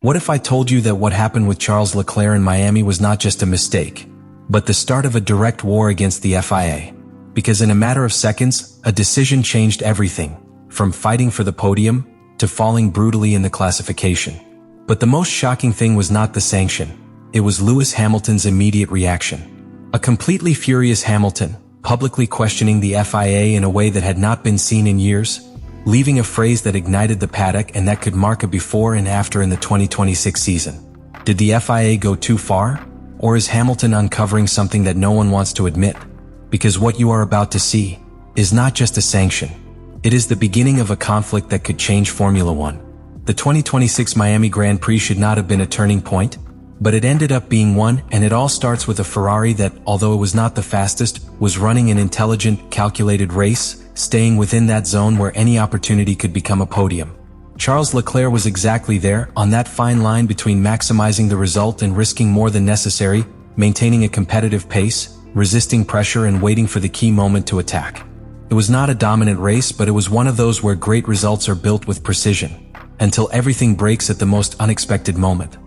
What if I told you that what happened with Charles Leclerc in Miami was not just a mistake, but the start of a direct war against the FIA? Because in a matter of seconds, a decision changed everything, from fighting for the podium to falling brutally in the classification. But the most shocking thing was not the sanction. It was Lewis Hamilton's immediate reaction. A completely furious Hamilton, publicly questioning the FIA in a way that had not been seen in years, leaving a phrase that ignited the paddock and that could mark a before and after in the 2026 season. Did the FIA go too far? Or is Hamilton uncovering something that no one wants to admit? Because what you are about to see is not just a sanction. It is the beginning of a conflict that could change Formula One. The 2026 Miami Grand Prix should not have been a turning point, but it ended up being one, and it all starts with a Ferrari that, although it was not the fastest, was running an intelligent, calculated race, staying within that zone where any opportunity could become a podium. Charles Leclerc was exactly there, on that fine line between maximizing the result and risking more than necessary, maintaining a competitive pace, resisting pressure and waiting for the key moment to attack. It was not a dominant race, but it was one of those where great results are built with precision, until everything breaks at the most unexpected moment.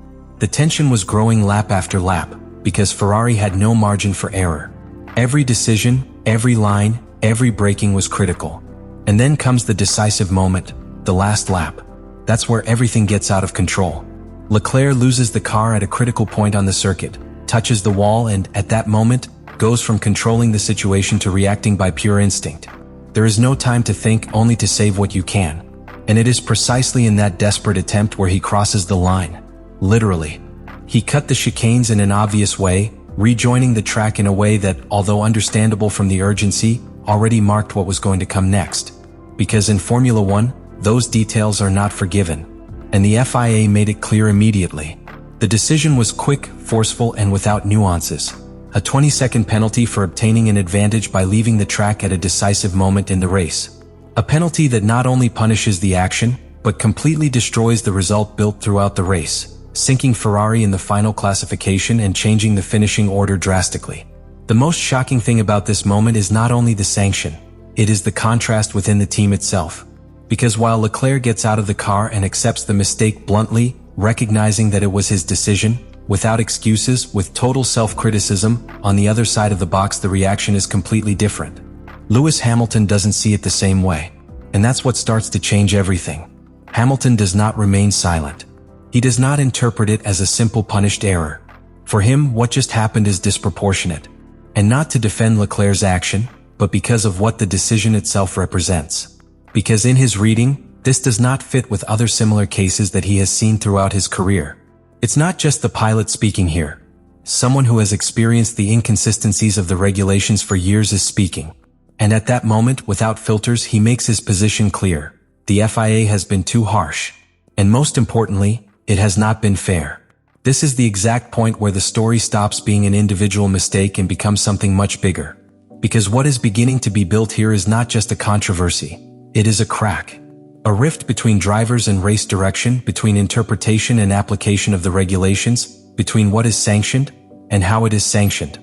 The tension was growing lap after lap, because Ferrari had no margin for error. Every decision, every line, every braking was critical. And then comes the decisive moment, the last lap. That's where everything gets out of control. Leclerc loses the car at a critical point on the circuit, touches the wall, and, at that moment, goes from controlling the situation to reacting by pure instinct. There is no time to think, only to save what you can. And it is precisely in that desperate attempt where he crosses the line. Literally. He cut the chicanes in an obvious way, rejoining the track in a way that, although understandable from the urgency, already marked what was going to come next. Because in Formula One, those details are not forgiven. And the FIA made it clear immediately. The decision was quick, forceful, and without nuances. A 20-second penalty for obtaining an advantage by leaving the track at a decisive moment in the race. A penalty that not only punishes the action, but completely destroys the result built throughout the race, sinking Ferrari in the final classification and changing the finishing order drastically. The most shocking thing about this moment is not only the sanction, it is the contrast within the team itself. Because while Leclerc gets out of the car and accepts the mistake bluntly, recognizing that it was his decision, without excuses, with total self-criticism, on the other side of the box the reaction is completely different. Lewis Hamilton doesn't see it the same way. And that's what starts to change everything. Hamilton does not remain silent. He does not interpret it as a simple punished error. For him, what just happened is disproportionate. And not to defend Leclerc's action, but because of what the decision itself represents. Because in his reading, this does not fit with other similar cases that he has seen throughout his career. It's not just the pilot speaking here. Someone who has experienced the inconsistencies of the regulations for years is speaking. And at that moment, without filters, he makes his position clear. The FIA has been too harsh. And most importantly, it has not been fair. This is the exact point where the story stops being an individual mistake and becomes something much bigger. Because what is beginning to be built here is not just a controversy. It is a crack. A rift between drivers and race direction, between interpretation and application of the regulations, between what is sanctioned and how it is sanctioned.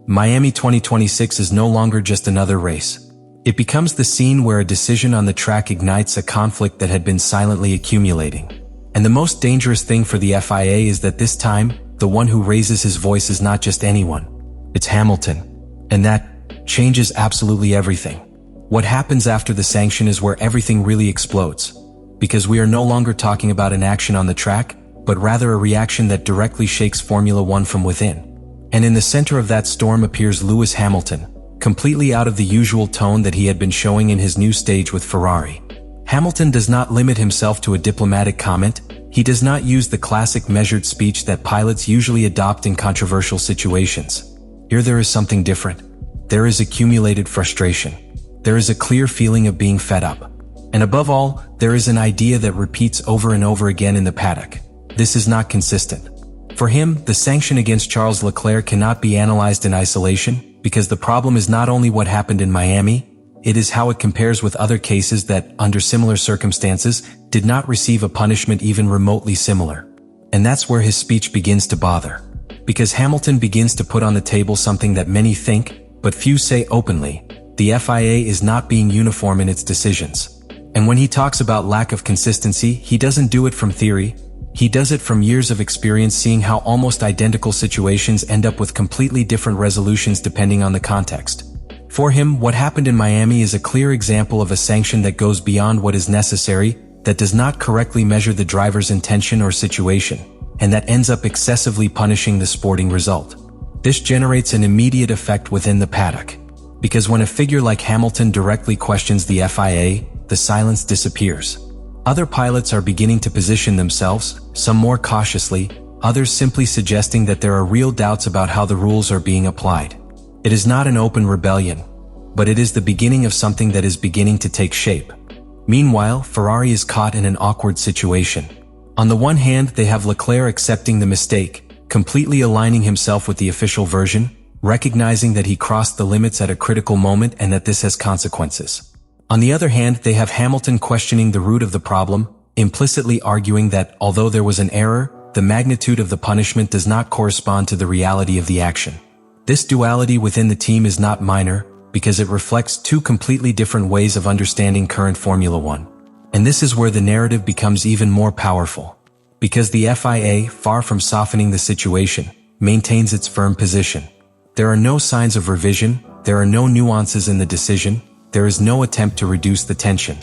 Miami 2026 is no longer just another race. It becomes the scene where a decision on the track ignites a conflict that had been silently accumulating. And the most dangerous thing for the FIA is that this time, the one who raises his voice is not just anyone. It's Hamilton. And that changes absolutely everything. What happens after the sanction is where everything really explodes. Because we are no longer talking about an action on the track, but rather a reaction that directly shakes Formula One from within. And in the center of that storm appears Lewis Hamilton, completely out of the usual tone that he had been showing in his new stage with Ferrari. Hamilton does not limit himself to a diplomatic comment. He does not use the classic measured speech that pilots usually adopt in controversial situations. Here there is something different. There is accumulated frustration. There is a clear feeling of being fed up. And above all, there is an idea that repeats over and over again in the paddock. This is not consistent. For him, the sanction against Charles Leclerc cannot be analyzed in isolation, because the problem is not only what happened in Miami, it is how it compares with other cases that, under similar circumstances, did not receive a punishment even remotely similar. And that's where his speech begins to bother. Because Hamilton begins to put on the table something that many think, but few say openly: the FIA is not being uniform in its decisions. And when he talks about lack of consistency, he doesn't do it from theory. He does it from years of experience seeing how almost identical situations end up with completely different resolutions depending on the context. For him, what happened in Miami is a clear example of a sanction that goes beyond what is necessary, that does not correctly measure the driver's intention or situation, and that ends up excessively punishing the sporting result. This generates an immediate effect within the paddock. Because when a figure like Hamilton directly questions the FIA, the silence disappears. Other pilots are beginning to position themselves, some more cautiously, others simply suggesting that there are real doubts about how the rules are being applied. It is not an open rebellion, but it is the beginning of something that is beginning to take shape. Meanwhile, Ferrari is caught in an awkward situation. On the one hand, they have Leclerc accepting the mistake, completely aligning himself with the official version, recognizing that he crossed the limits at a critical moment and that this has consequences. On the other hand, they have Hamilton questioning the root of the problem, implicitly arguing that, although there was an error, the magnitude of the punishment does not correspond to the reality of the action. This duality within the team is not minor, because it reflects two completely different ways of understanding current Formula One. And this is where the narrative becomes even more powerful. Because the FIA, far from softening the situation, maintains its firm position. There are no signs of revision, there are no nuances in the decision, there is no attempt to reduce the tension.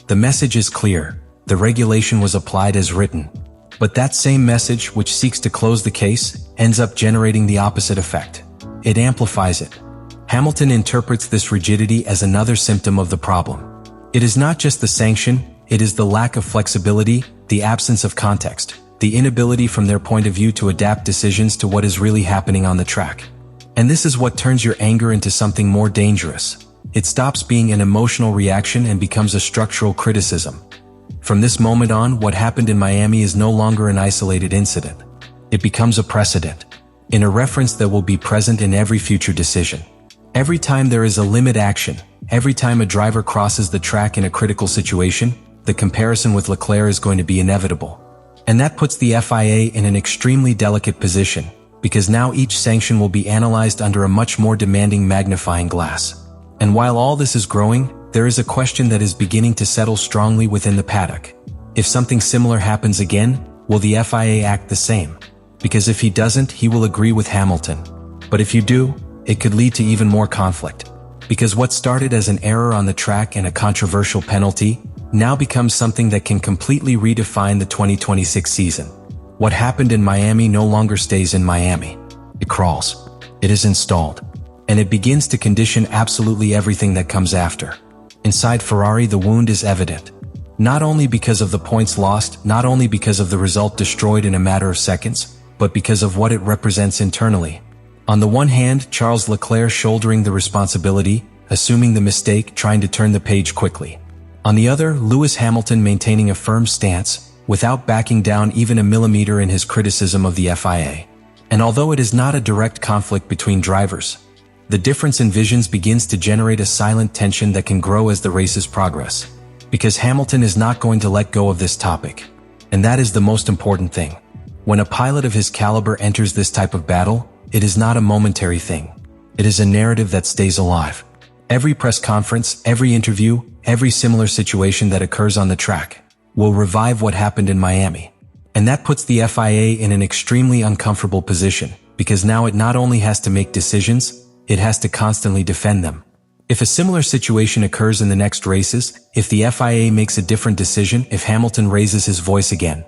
The message is clear, the regulation was applied as written. But that same message, which seeks to close the case, ends up generating the opposite effect. It amplifies it. Hamilton interprets this rigidity as another symptom of the problem. It is not just the sanction, it is the lack of flexibility, the absence of context, the inability from their point of view to adapt decisions to what is really happening on the track. And this is what turns your anger into something more dangerous. It stops being an emotional reaction and becomes a structural criticism. From this moment on, what happened in Miami is no longer an isolated incident. It becomes a precedent, in a reference that will be present in every future decision. Every time there is a limit action, every time a driver crosses the track in a critical situation, the comparison with Leclerc is going to be inevitable. And that puts the FIA in an extremely delicate position, because now each sanction will be analyzed under a much more demanding magnifying glass. And while all this is growing, there is a question that is beginning to settle strongly within the paddock. If something similar happens again, will the FIA act the same? Because if he doesn't, he will agree with Hamilton. But if you do, it could lead to even more conflict. Because what started as an error on the track and a controversial penalty, now becomes something that can completely redefine the 2026 season. What happened in Miami no longer stays in Miami. It crawls. It is installed. And it begins to condition absolutely everything that comes after. Inside Ferrari, the wound is evident. Not only because of the points lost, not only because of the result destroyed in a matter of seconds, but because of what it represents internally. On the one hand, Charles Leclerc shouldering the responsibility, assuming the mistake, trying to turn the page quickly. On the other, Lewis Hamilton maintaining a firm stance, without backing down even a millimeter in his criticism of the FIA. And although it is not a direct conflict between drivers, the difference in visions begins to generate a silent tension that can grow as the races progress. Because Hamilton is not going to let go of this topic. And that is the most important thing. When a pilot of his caliber enters this type of battle, it is not a momentary thing. It is a narrative that stays alive. Every press conference, every interview, every similar situation that occurs on the track will revive what happened in Miami. And that puts the FIA in an extremely uncomfortable position, because now it not only has to make decisions, it has to constantly defend them. If a similar situation occurs in the next races, if the FIA makes a different decision, if Hamilton raises his voice again,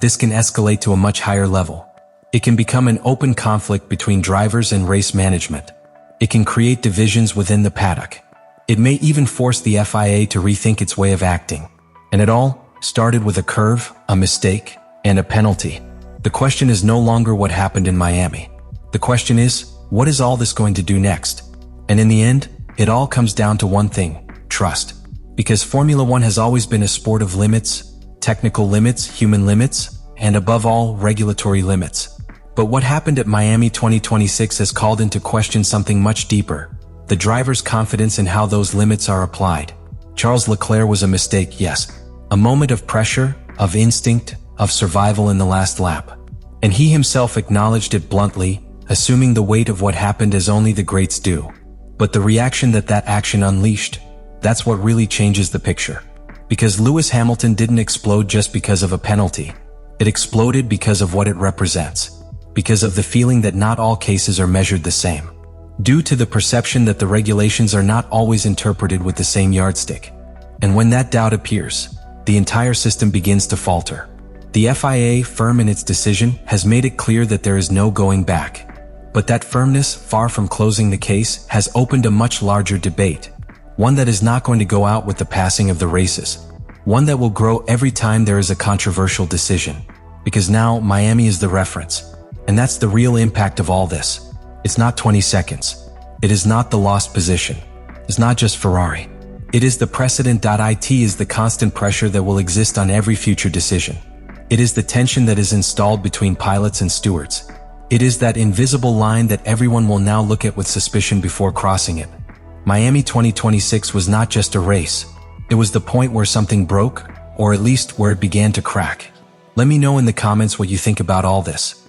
this can escalate to a much higher level. It can become an open conflict between drivers and race management. It can create divisions within the paddock. It may even force the FIA to rethink its way of acting. And it all started with a curve, a mistake, and a penalty. The question is no longer what happened in Miami. The question is, what is all this going to do next? And in the end, it all comes down to one thing: trust. Because Formula One has always been a sport of limits, technical limits, human limits, and above all, regulatory limits. But what happened at Miami 2026 has called into question something much deeper: the driver's confidence in how those limits are applied. Charles Leclerc was a mistake, yes. A moment of pressure, of instinct, of survival in the last lap. And he himself acknowledged it bluntly, assuming the weight of what happened as only the greats do. But the reaction that action unleashed, that's what really changes the picture. Because Lewis Hamilton didn't explode just because of a penalty. It exploded because of what it represents, because of the feeling that not all cases are measured the same, due to the perception that the regulations are not always interpreted with the same yardstick. And when that doubt appears, the entire system begins to falter. The FIA, firm in its decision, has made it clear that there is no going back. But that firmness, far from closing the case, has opened a much larger debate. One that is not going to go out with the passing of the races. One that will grow every time there is a controversial decision. Because now, Miami is the reference. And that's the real impact of all this. It's not 20 seconds. It is not the lost position. It's not just Ferrari. It is the precedent. It is the constant pressure that will exist on every future decision. It is the tension that is installed between pilots and stewards. It is that invisible line that everyone will now look at with suspicion before crossing it. Miami 2026 was not just a race. It was the point where something broke, or at least where it began to crack. Let me know in the comments what you think about all this.